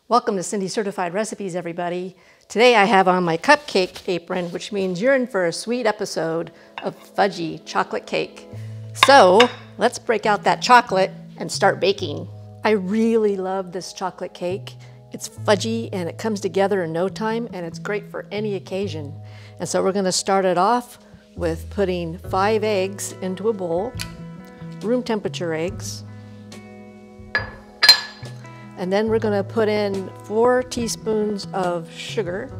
Welcome to Cindy Certified Recipes, everybody. Today I have on my cupcake apron, which means you're in for a sweet episode of Fudgy chocolate cake. So let's break out that chocolate and start baking. I really love this chocolate cake. It's fudgy and it comes together in no time, and it's great for any occasion. And so we're going to start it off with putting 5 eggs into a bowl, room temperature eggs. And then we're going to put in 4 teaspoons of sugar.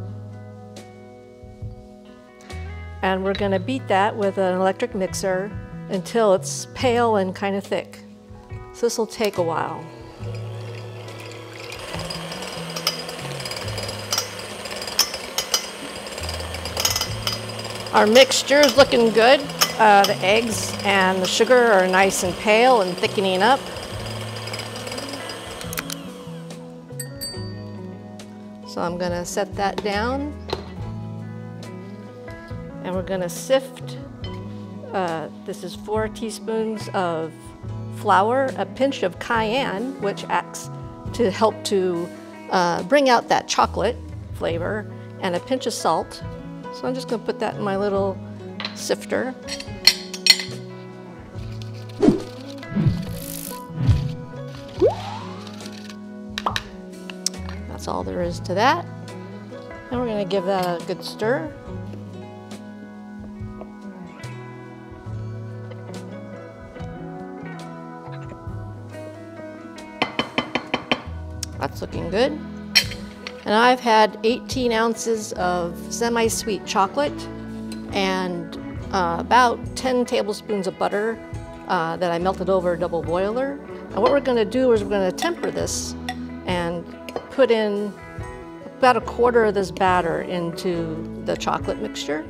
And we're going to beat that with an electric mixer until it's pale and kind of thick. So this will take a while. Our mixture is looking good. The eggs and the sugar are nice and pale and thickening up. So I'm going to set that down, and we're going to sift. This is 4 teaspoons of flour, a pinch of cayenne, which acts to help to bring out that chocolate flavor, and a pinch of salt. So I'm just going to put that in my little sifter. That's all there is to that. And we're going to give that a good stir. That's looking good. And I've had 18 ounces of semi-sweet chocolate and about 10 tablespoons of butter that I melted over a double boiler. And what we're going to do is we're going to temper this and put in about 1/4 of this batter into the chocolate mixture.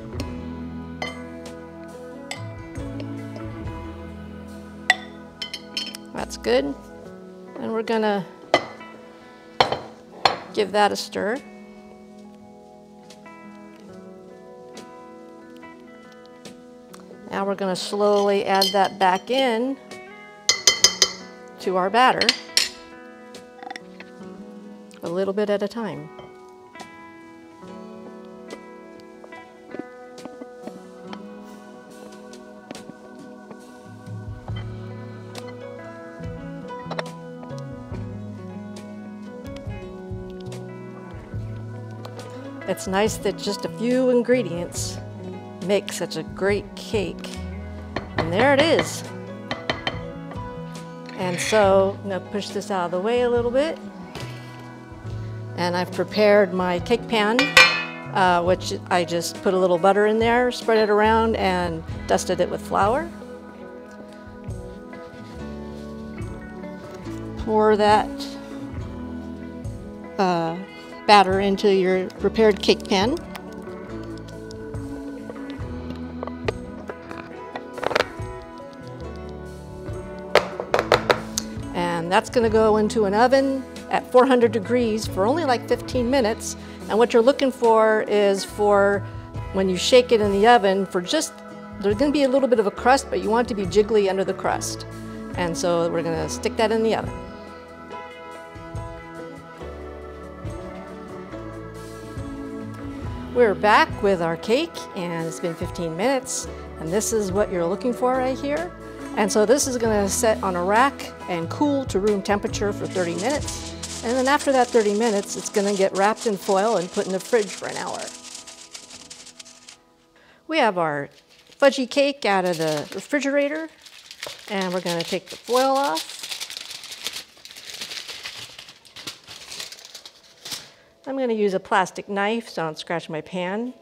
That's good. And we're going to give that a stir. Now we're going to slowly add that back in to our batter, a little bit at a time. It's nice that just a few ingredients make such a great cake. And there it is. And so I'm going to push this out of the way a little bit. And I've prepared my cake pan, which I just put a little butter in there, spread it around, and dusted it with flour. Pour that batter into your prepared cake pan. And that's going to go into an oven at 400 degrees for only like 15 minutes. And what you're looking for is for when you shake it in the oven, for just, there's going to be a little bit of a crust, but you want it to be jiggly under the crust. And so we're going to stick that in the oven. We're back with our cake, and it's been 15 minutes, and this is what you're looking for right here. And so this is going to set on a rack and cool to room temperature for 30 minutes. And then after that 30 minutes, it's going to get wrapped in foil and put in the fridge for an hour. We have our fudgy cake out of the refrigerator, and we're going to take the foil off. I'm going to use a plastic knife so I don't scratch my pan,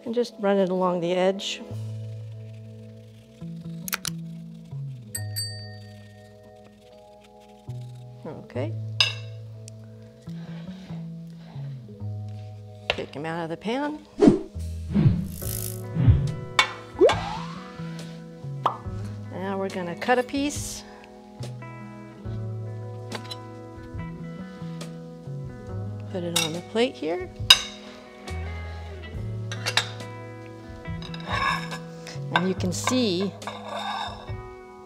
and just run it along the edge. Okay. Take them out of the pan. Now we're going to cut a piece. Put it on the plate here. And you can see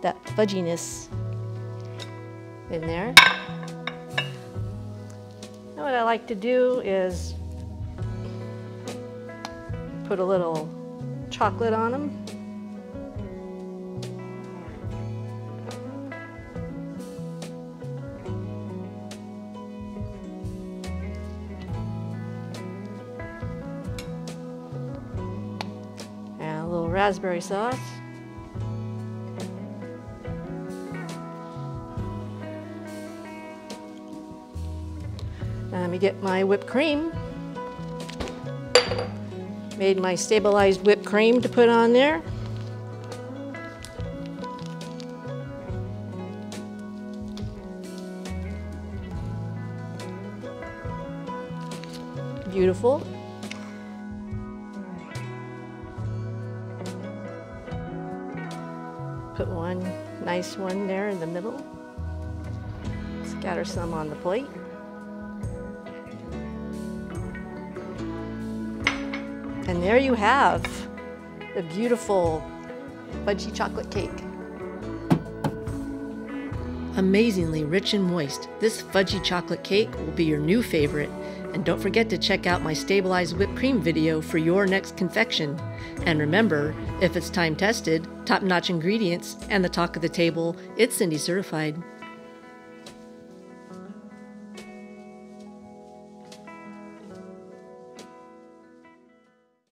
that fudginess in there. what I like to do is put a little chocolate on them. And a little raspberry sauce. Let me get my whipped cream. Made my stabilized whipped cream to put on there. Beautiful. Put one nice one there in the middle. Scatter some on the plate. And there you have the beautiful fudgy chocolate cake. Amazingly rich and moist, this fudgy chocolate cake will be your new favorite. And don't forget to check out my stabilized whipped cream video for your next confection. And remember, if it's time tested, top-notch ingredients, and the talk of the table, it's Cindy certified.